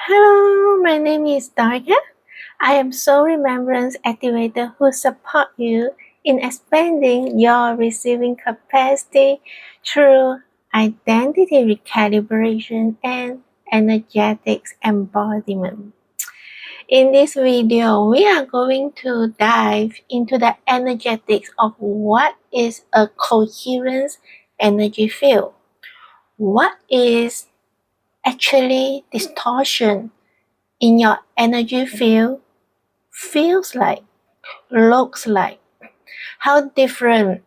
Hello, my name is Dorka. I am Soul Remembrance Activator who support you in expanding your receiving capacity through identity recalibration and energetics embodiment. In this video, we are going to dive into the energetics of what is a coherence energy field. What is actually distortion in your energy field feels like, looks like, how different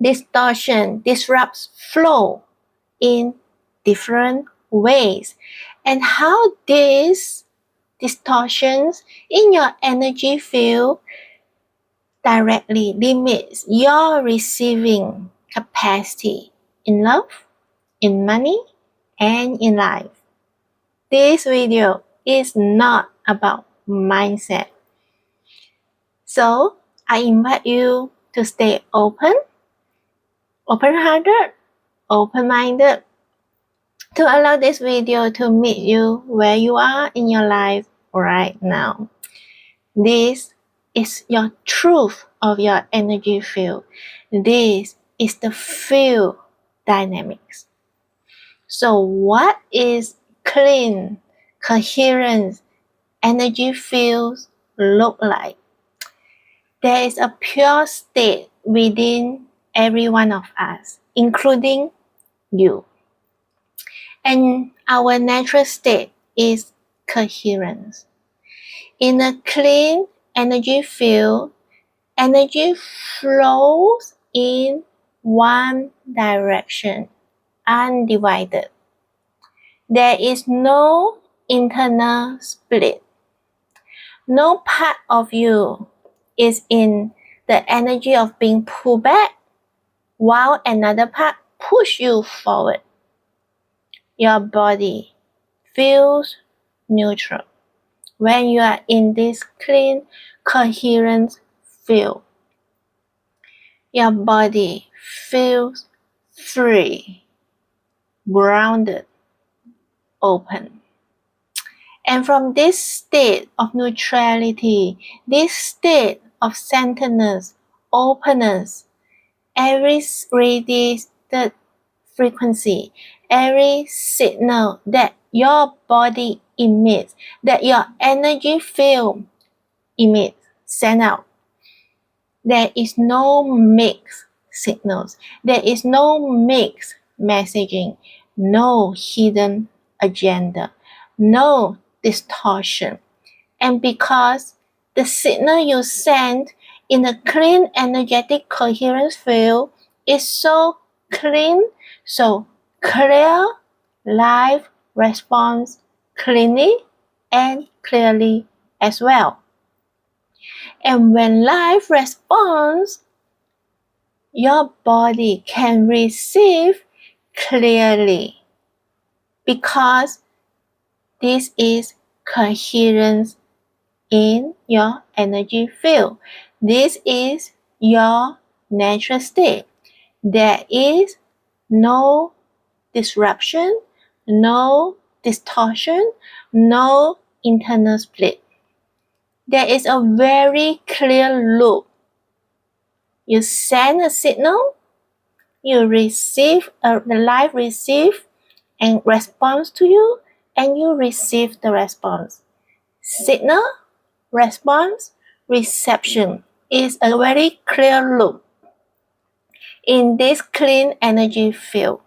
distortion disrupts flow in different ways, and how these distortions in your energy field directly limits your receiving capacity in love, in money, and in life. This video is not about mindset. So I invite you to stay open-hearted, open-minded, to allow this video to meet you where you are in your life right now. This is your truth of your energy field. This is the field dynamics. So what is clean, coherent energy fields look like? There is a pure state within every one of us, including you. And our natural state is coherence. In a clean energy field, energy flows in one direction, undivided. There is no internal split. No part of you is in the energy of being pulled back, while another part pushes you forward. Your body feels neutral when you are in this clean, coherent field. Your body feels free, grounded, open. And from this state of neutrality, this state of centeredness, openness, every radiated frequency, every signal that your body emits, that your energy field emits, send out. There is no mixed signals. There is no mixed messaging, no hidden agenda, no distortion. And because the signal you send in a clean energetic coherence field is so clean, so clear, life responds cleanly and clearly as well. And when life responds, your body can receive clearly, because this is coherence in your energy field. This is your natural state. There is no disruption, no distortion, no internal split. There is a very clear loop. You send a signal, you receive, the life receives and responds to you, and you receive the response. Signal, response, reception is a very clear loop in this clean energy field.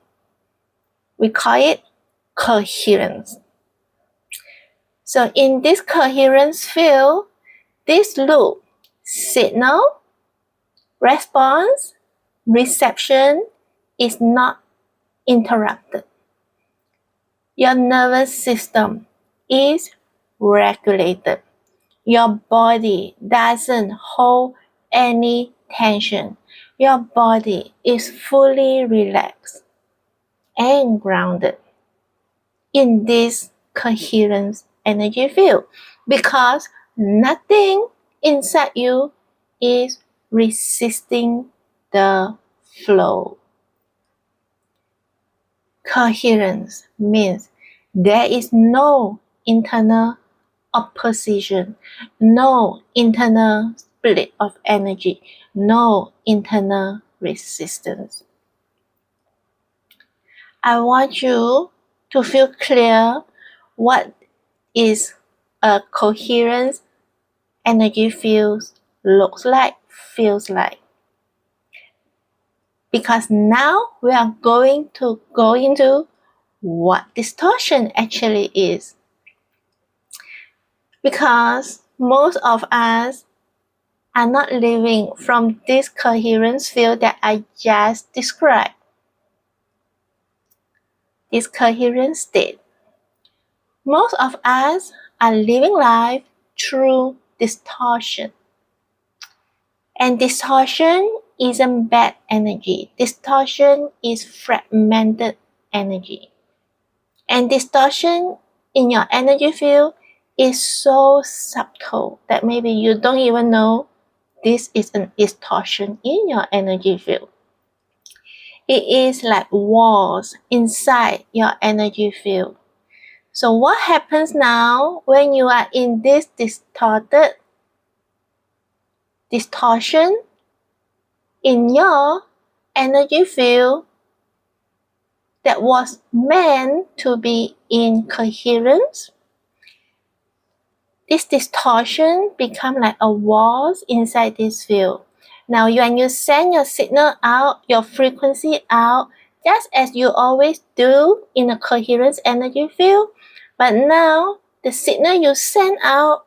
We call it coherence. So in this coherence field, this loop, signal, response, reception, is not interrupted. Your nervous system is regulated. Your body doesn't hold any tension. Your body is fully relaxed and grounded in this coherence energy field, because nothing inside you is resisting the flow. Coherence means there is no internal opposition, no internal split of energy, no internal resistance. I want you to feel clear what is a coherent energy field looks like, feels like. Because now we are going to go into what distortion actually is. Because most of us are not living from this coherence field that I just described. This coherent state. Most of us are living life through distortion. And distortion isn't bad energy. Distortion is fragmented energy. And distortion in your energy field is so subtle that maybe you don't even know this is a distortion in your energy field. It is like walls inside your energy field. So what happens now when you are in this distortion in your energy field that was meant to be in coherence? This distortion becomes like a wall inside this field. Now, when you send your signal out, your frequency out, just as you always do in a coherence energy field, but now the signal you send out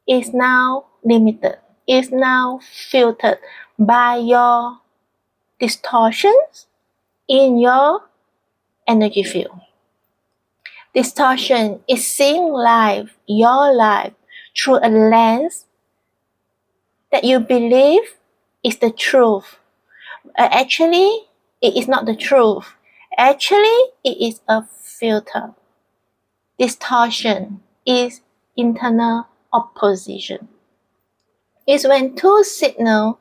is now limited, is now filtered by your distortions in your energy field. Distortion is seeing life, your life, through a lens that you believe is the truth. Actually, it is not the truth. Actually, it is a filter. Distortion is internal opposition. It's when two signals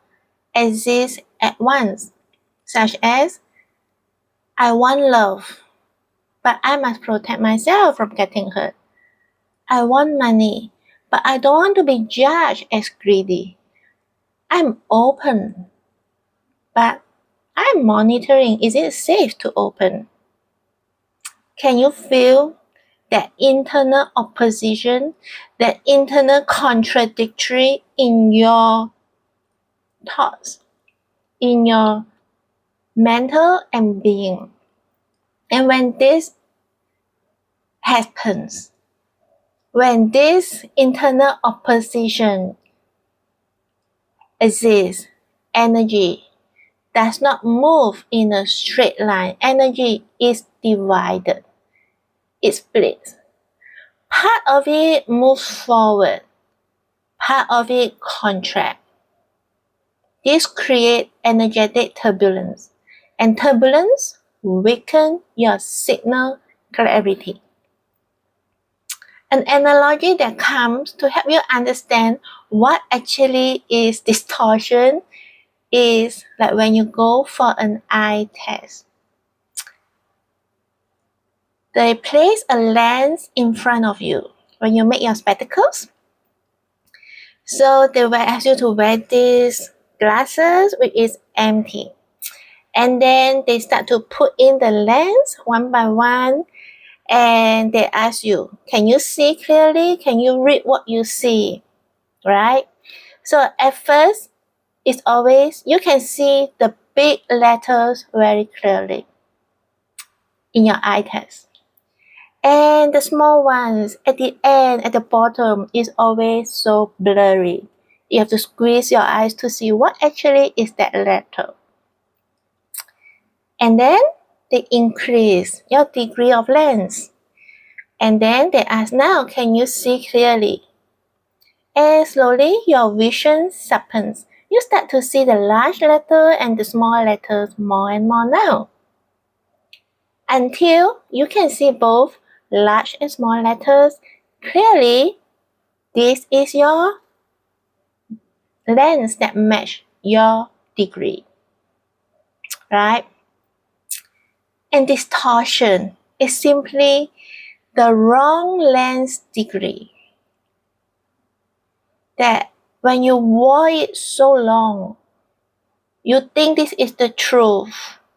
exist at once, such as, I want love, but I must protect myself from getting hurt. I want money, but I don't want to be judged as greedy. I'm open, but I'm monitoring, is it safe to open? Can you feel that internal opposition, that internal contradictory in your thoughts, in your mental and being? And when this happens, when this internal opposition exists, energy does not move in a straight line. Energy is divided. It splits. Part of it moves forward. Part of it contracts. This creates energetic turbulence. And turbulence weakens your signal clarity. An analogy that comes to help you understand what actually is distortion is like when you go for an eye test. They place a lens in front of you when you make your spectacles. So they will ask you to wear these glasses which is empty. And then they start to put in the lens one by one. And they ask you, can you see clearly? Can you read what you see? Right? So at first, it's always, you can see the big letters very clearly in your eye test. And the small ones at the end, at the bottom, is always so blurry. You have to squeeze your eyes to see what actually is that letter. And then they increase your degree of lens. And then they ask, now can you see clearly? And slowly your vision sharpens. You start to see the large letter and the small letters more and more now. Until you can see both large and small letters clearly. This is your lens that match your degree. Right? And distortion is simply the wrong lens degree. That when you wore it so long, you think this is the truth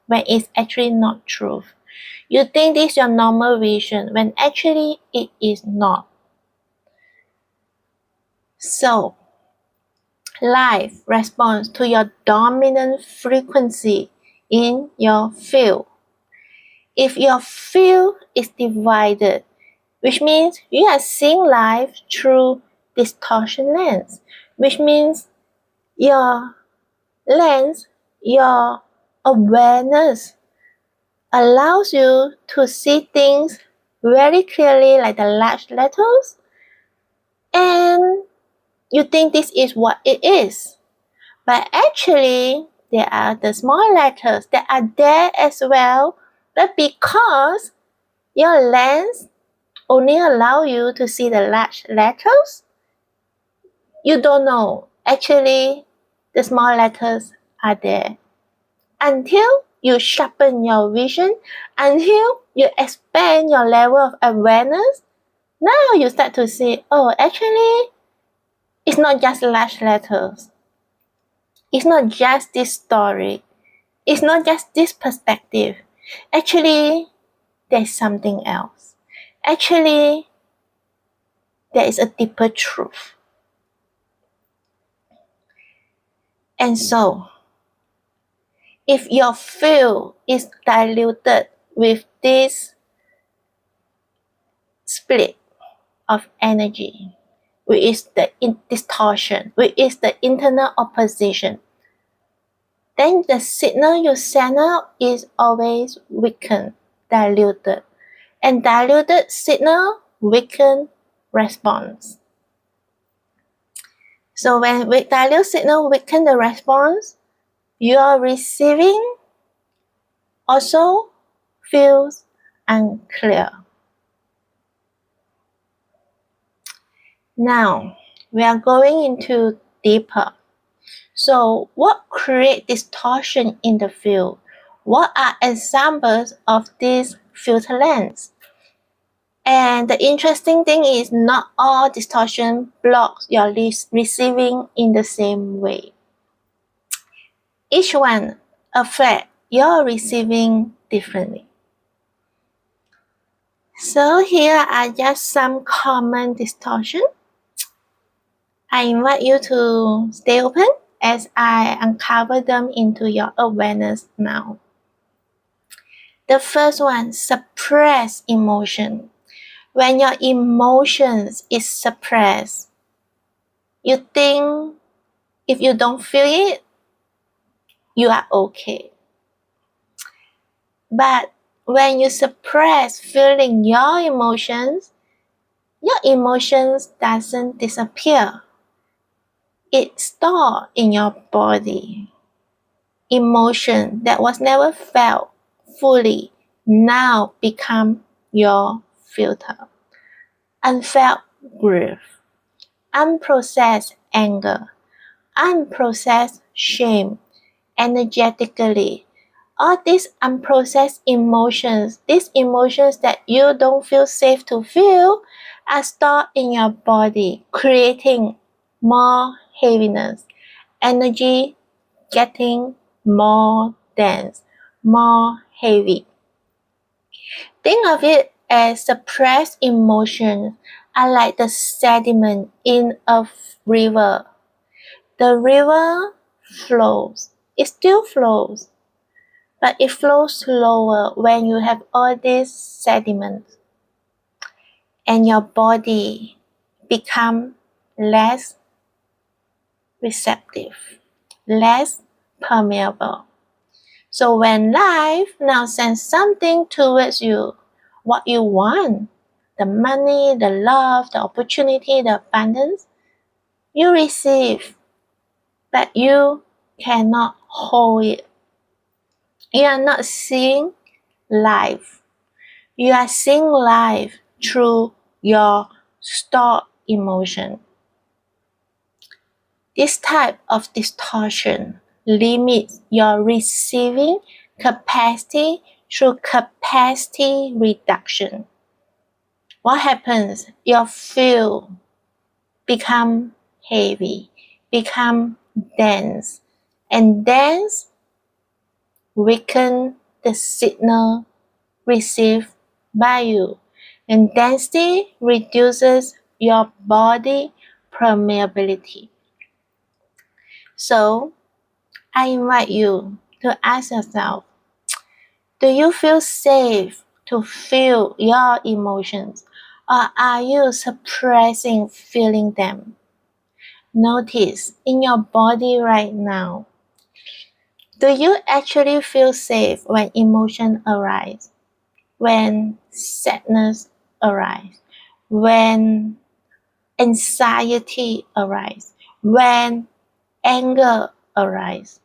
when it's actually not truth. You think this is your normal vision when actually it is not. So, life responds to your dominant frequency in your field. If your field is divided, which means you are seeing life through distortion lens, which means your lens, your awareness allows you to see things very clearly like the large letters, and you think this is what it is. But actually, there are the small letters that are there as well, but because your lens only allow you to see the large letters, you don't know actually the small letters are there. Until you sharpen your vision, until you expand your level of awareness, now you start to see, oh, actually, it's not just large letters. It's not just this story. It's not just this perspective. Actually, there's something else. Actually, there is a deeper truth. And so, if your field is diluted with this split of energy, which is the distortion, which is the internal opposition, then the signal you send out is always weakened, diluted. And diluted signal weaken response. So when dilute signal weaken the response, your receiving also feels unclear. Now, we are going into deeper. So, what creates distortion in the field? What are examples of this filter lens? And the interesting thing is not all distortion blocks your receiving in the same way. Each one affects your receiving differently. So here are just some common distortion. I invite you to stay open as I uncover them into your awareness now. The first one, suppress emotion. When your emotions is suppressed, you think if you don't feel it, you are okay. But when you suppress feeling your emotions doesn't disappear. It's stored in your body. Emotion that was never felt fully now become your filter. Unfelt grief, unprocessed anger, unprocessed shame, energetically. All these unprocessed emotions, these emotions that you don't feel safe to feel, are stored in your body, creating more heaviness, energy getting more dense, more heavy. Think of it as suppressed emotions are like the sediment in a river. The river flows. It still flows, but it flows slower when you have all these sediments. And your body become less receptive, less permeable. So when life now sends something towards you, what you want, the money, the love, the opportunity, the abundance, you receive, but you cannot hold it. You are not seeing life. You are seeing life through your stored emotion. This type of distortion limits your receiving capacity through capacity reduction. what happens? Your field become heavy, become dense, and dense weaken the signal received by you, and density reduces your body permeability. So, I invite you to ask yourself, do you feel safe to feel your emotions, or are you suppressing feeling them? Notice in your body right now, do you actually feel safe when emotions arise? When sadness arises? When anxiety arises? When anger arises?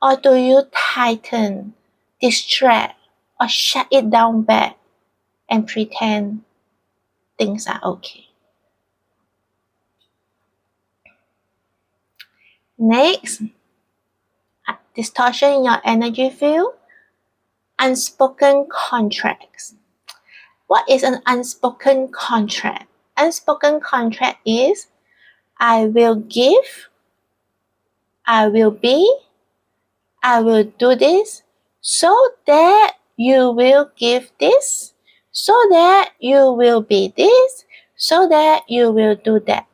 Or do you tighten, distract, or shut it down back and pretend things are okay? Next, distortion in your energy field, unspoken contracts. What is an unspoken contract? Unspoken contract is I will give, I will be, I will do this so that you will give this, so that you will be this, so that you will do that.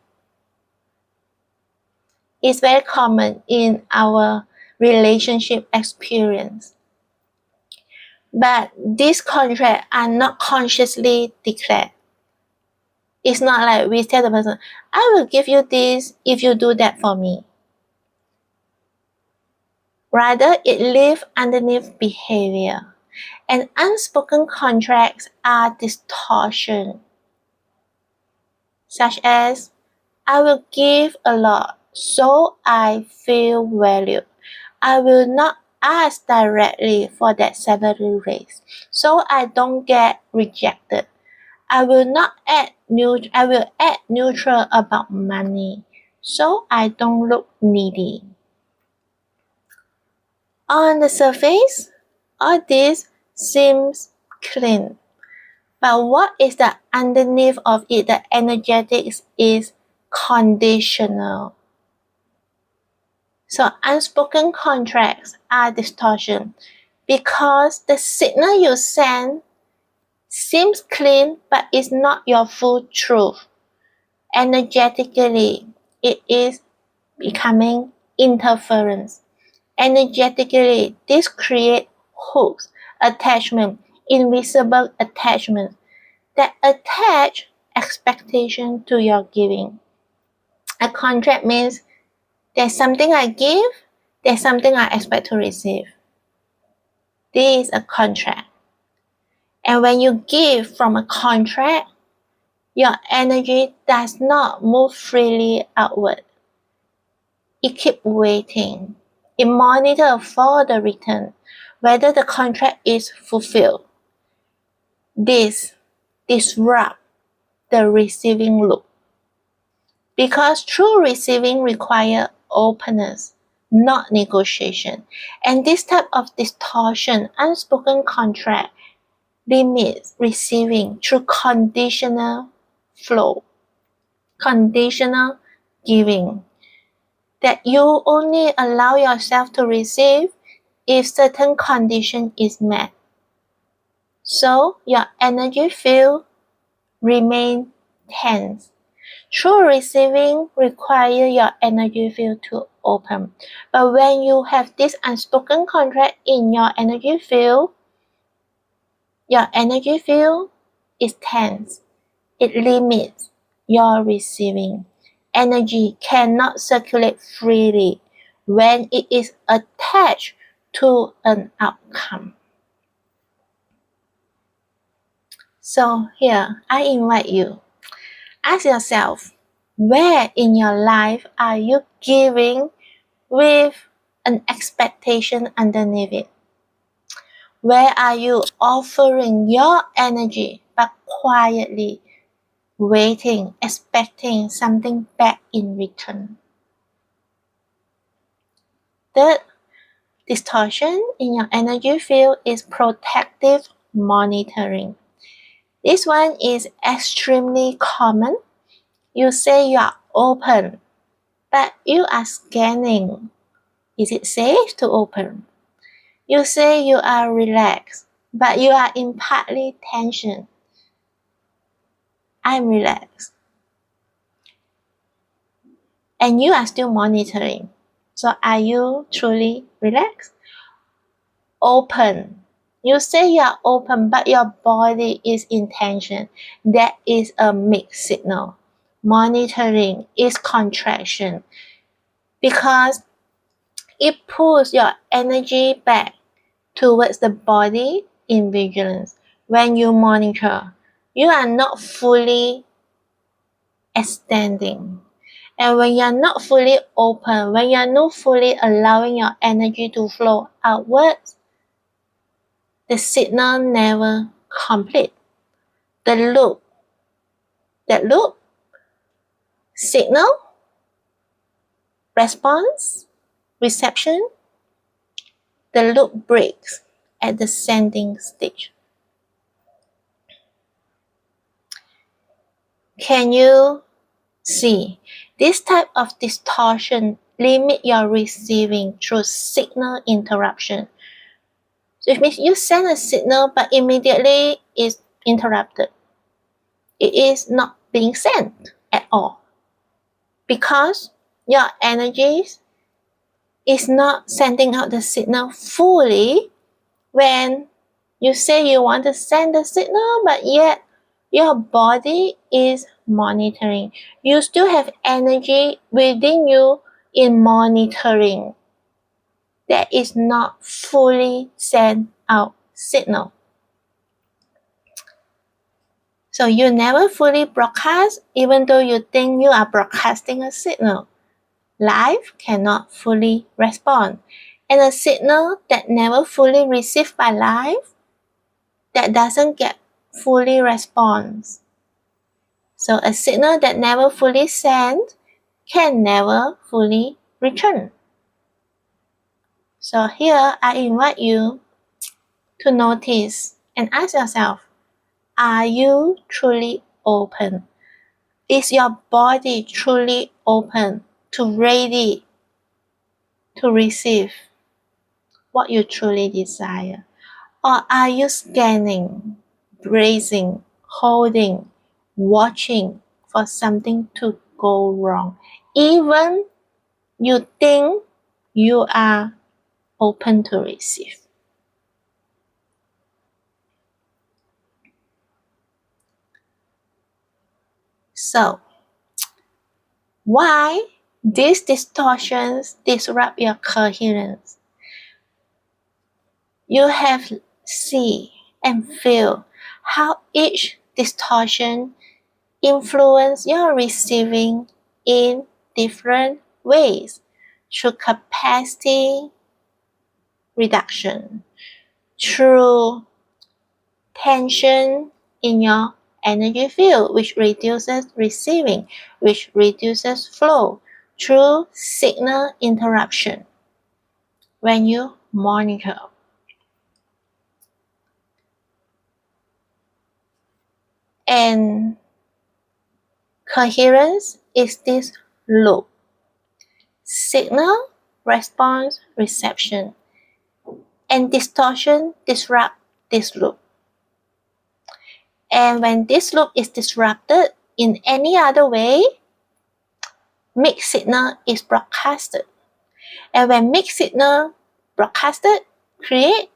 It's very common in our relationship experience. But these contracts are not consciously declared. It's not like we tell the person, I will give you this if you do that for me. Rather, it lives underneath behavior. And unspoken contracts are distortion, such as, I will give a lot so I feel valued. I will not ask directly for that salary raise so I don't get rejected. I will add neutral about money so I don't look needy. On the surface, all this seems clean. But what is the underneath of it? The energetics is conditional. So unspoken contracts are distortion because the signal you send seems clean but is not your full truth. Energetically, it is becoming interference. Energetically, this creates hooks, attachment, invisible attachment that attach expectation to your giving. A contract means there's something I give, there's something I expect to receive. This is a contract. And when you give from a contract, your energy does not move freely outward. It keeps waiting. It monitors for the return, whether the contract is fulfilled. This disrupts the receiving loop. Because true receiving requires openness, not negotiation. And this type of distortion, unspoken contract, limits receiving through conditional flow, conditional giving. That you only allow yourself to receive if certain condition is met. So your energy field remain tense. True receiving requires your energy field to open. But when you have this unspoken contract in your energy field is tense. It limits your receiving. Energy cannot circulate freely when it is attached to an outcome. So here, I invite you, ask yourself, where in your life are you giving with an expectation underneath it? Where are you offering your energy but quietly waiting, expecting something back in return? Third, distortion in your energy field is protective monitoring. This one is extremely common. You say you are open, but you are scanning. Is it safe to open? You say you are relaxed, but you are in partly tension. I'm relaxed. And you are still monitoring. So are you truly relaxed? Open. You say you are open, but your body is in tension. That is a mixed signal. Monitoring is contraction because it pulls your energy back towards the body in vigilance. When you monitor, you are not fully extending. And when you're not fully open, when you're not fully allowing your energy to flow outwards, the signal never complete. The loop, signal, response, reception, the loop breaks at the sending stage. Can you see? This type of distortion limit your receiving through signal interruption. So it means you send a signal, but immediately it's interrupted. It is not being sent at all because your energies is not sending out the signal fully when you say you want to send the signal, but yet your body is monitoring. You still have energy within you in monitoring. That is not fully sent out signal. So you never fully broadcast even though you think you are broadcasting a signal. Life cannot fully respond. And a signal that never fully received by life, that doesn't get fully response. So a signal that never fully sent can never fully return. So here I invite you to notice and ask yourself, are you truly open? Is your body truly open to ready to receive what you truly desire? Or are you scanning, bracing, holding, watching for something to go wrong? Even you think you are open to receive. So, why these distortions disrupt your coherence? You have see and feel how each distortion influence your receiving in different ways through capacity reduction, through tension in your energy field, which reduces receiving, which reduces flow, through signal interruption when you monitor. And coherence is this loop. Signal, response, reception. And distortion disrupt this loop. And when this loop is disrupted in any other way, mixed signal is broadcasted. And when mixed signal broadcasted, create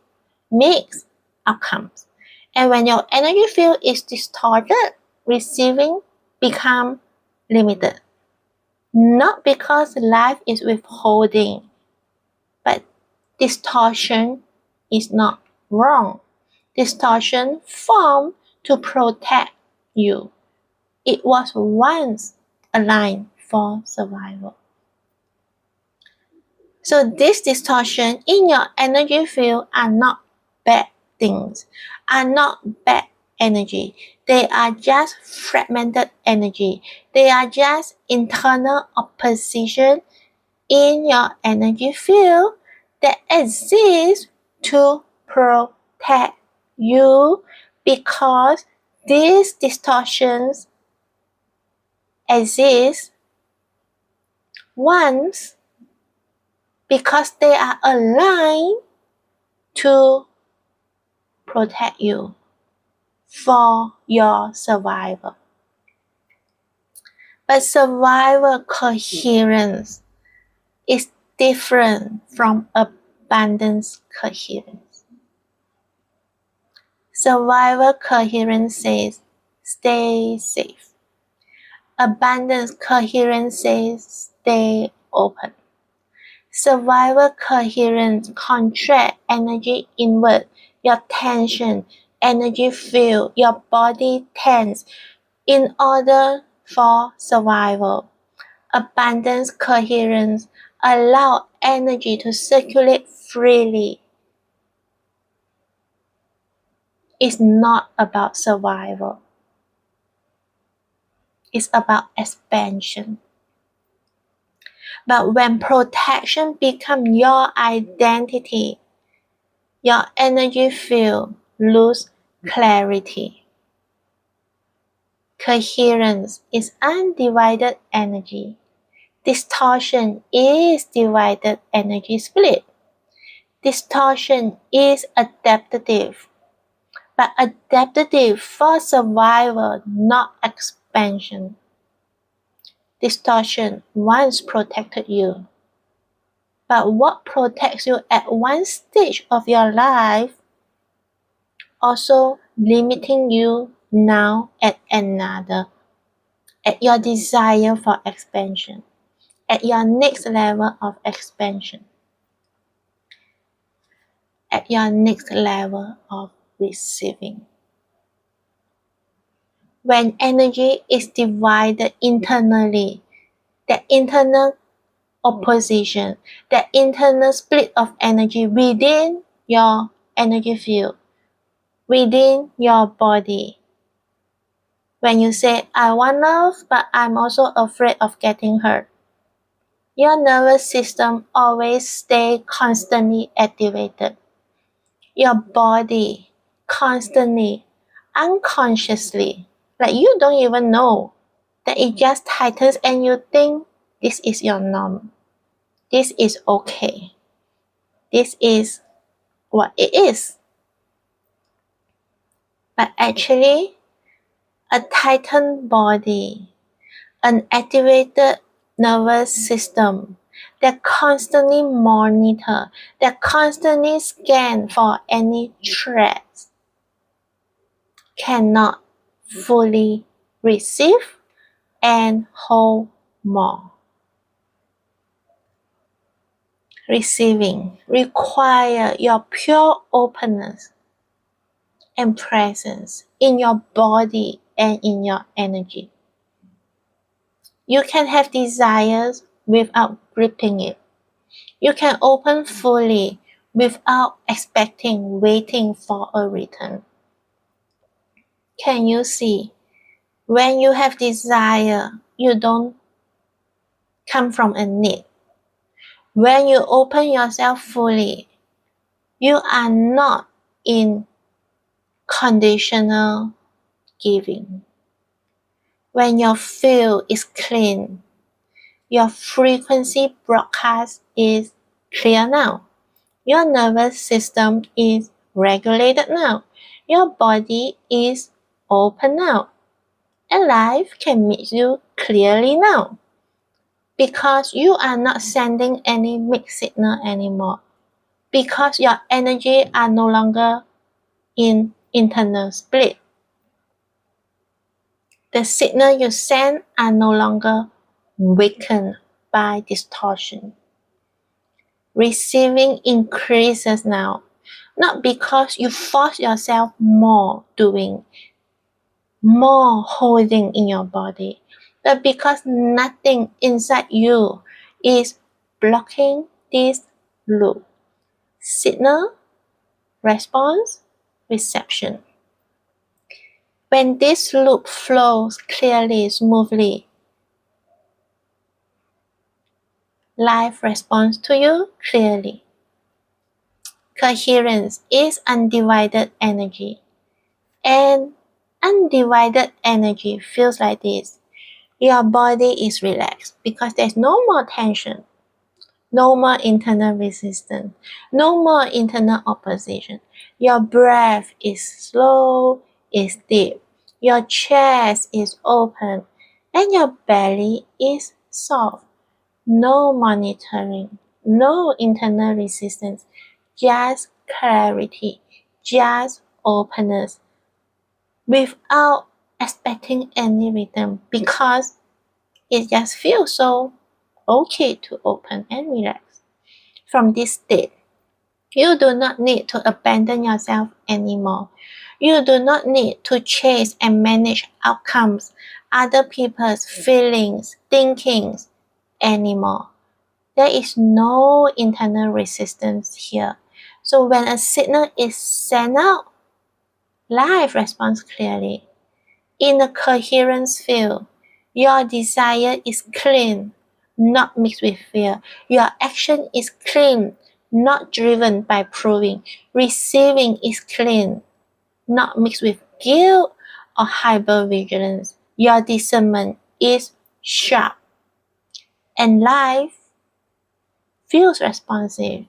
mixed outcomes. And when your energy field is distorted, receiving become limited. Not because life is withholding, but distortion is not wrong. Distortion formed to protect you. It was once a line for survival. So this distortion in your energy field are not bad things, are not bad energy. They are just fragmented energy. They are just internal opposition in your energy field that exists to protect you because these distortions exist once because they are aligned to protect you for your survival. But survival coherence is different from abundance coherence. Survival coherence says, stay safe. Abundance coherence says, stay open. Survival coherence contract energy inward, your tension, energy field, your body tense in order for survival. Abundance coherence allow energy to circulate freely. It's not about survival. It's about expansion. But when protection becomes your identity, your energy field lose clarity. Coherence is undivided energy. Distortion is divided energy split. Distortion is adaptive, but adaptive for survival, not expansion. Distortion once protected you, but what protects you at one stage of your life also limiting you now at another, at your desire for expansion, at your next level of expansion, at your next level of receiving. When energy is divided internally, the internal opposition, the internal split of energy within your energy field, within your body. When you say, I want love, but I'm also afraid of getting hurt, your nervous system always stays constantly activated. Your body constantly, unconsciously, like you don't even know, that it just tightens and you think this is your norm. This is okay. This is what it is. But actually, a tightened body, an activated nervous system that constantly monitor, that constantly scan for any threats, cannot fully receive and hold more. Receiving requires your pure openness and presence in your body and in your energy. You can have desires without gripping it. You can open fully without expecting, waiting for a return. Can you see? When you have desire, you don't come from a need. When you open yourself fully, you are not in conditional giving. When your field is clean, your frequency broadcast is clear now. Your nervous system is regulated now. Your body is open now. And life can meet you clearly now. Because you are not sending any mixed signal anymore. Because your energy are no longer in internal split. The signal you send are no longer weakened by distortion. Receiving increases now, not because you force yourself more doing, more holding in your body, but because nothing inside you is blocking this loop. Signal, response, reception. When this loop flows clearly, smoothly, life responds to you clearly. Coherence is undivided energy, and undivided energy feels like this. Your body is relaxed because there's no more tension, no more internal resistance, no more internal opposition. Your breath is slow, is deep. Your chest is open and your belly is soft. No monitoring, no internal resistance, just clarity, just openness, without expecting any return, because it just feels so okay to open and relax. From this state, you do not need to abandon yourself anymore. You do not need to chase and manage outcomes, other people's feelings, thinkings anymore. There is no internal resistance here. So when a signal is sent out, life responds clearly. In a coherence field, your desire is clean, not mixed with fear. Your action is clean, not driven by proving. Receiving is clean, not mixed with guilt or hypervigilance. Your discernment is sharp, and life feels responsive,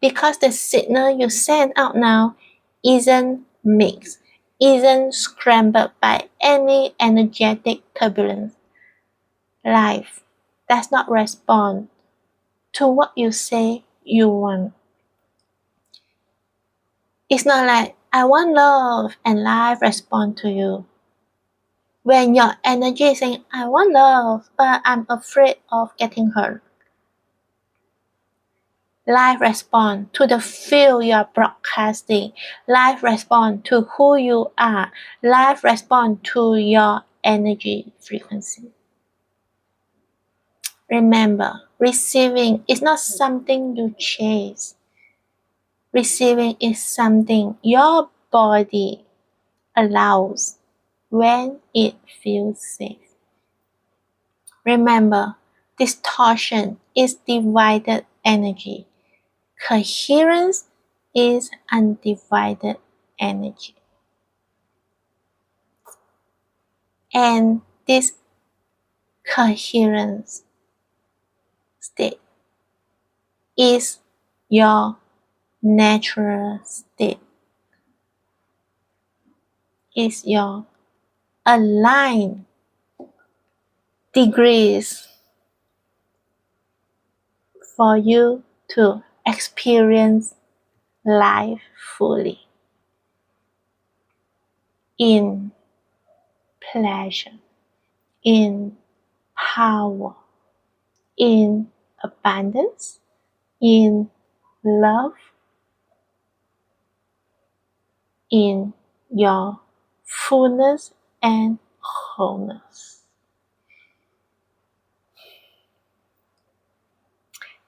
because the signal you send out now isn't mixed, isn't scrambled by any energetic turbulence. Life does not respond to what you say you want. It's not like, I want love, and life responds to you. When your energy is saying, I want love, but I'm afraid of getting hurt, life responds to the field you are broadcasting. Life responds to who you are. Life responds to your energy frequency. Remember, receiving is not something you chase. Receiving is something your body allows when it feels safe. Remember, distortion is divided energy. Coherence is undivided energy. And this coherence state is your natural state. Is your aligned degrees for you to experience life fully in pleasure, in power, in abundance, in love, in your fullness and wholeness.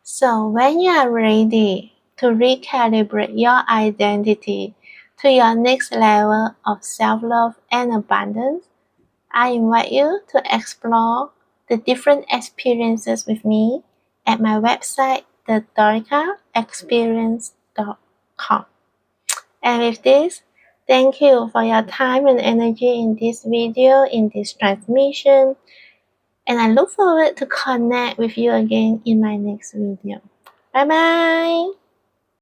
So when you are ready to recalibrate your identity to your next level of self-love and abundance, I invite you to explore the different experiences with me at my website, thedoricaexperience.com. And with this, thank you for your time and energy in this video, in this transmission. And I look forward to connect with you again in my next video. Bye bye!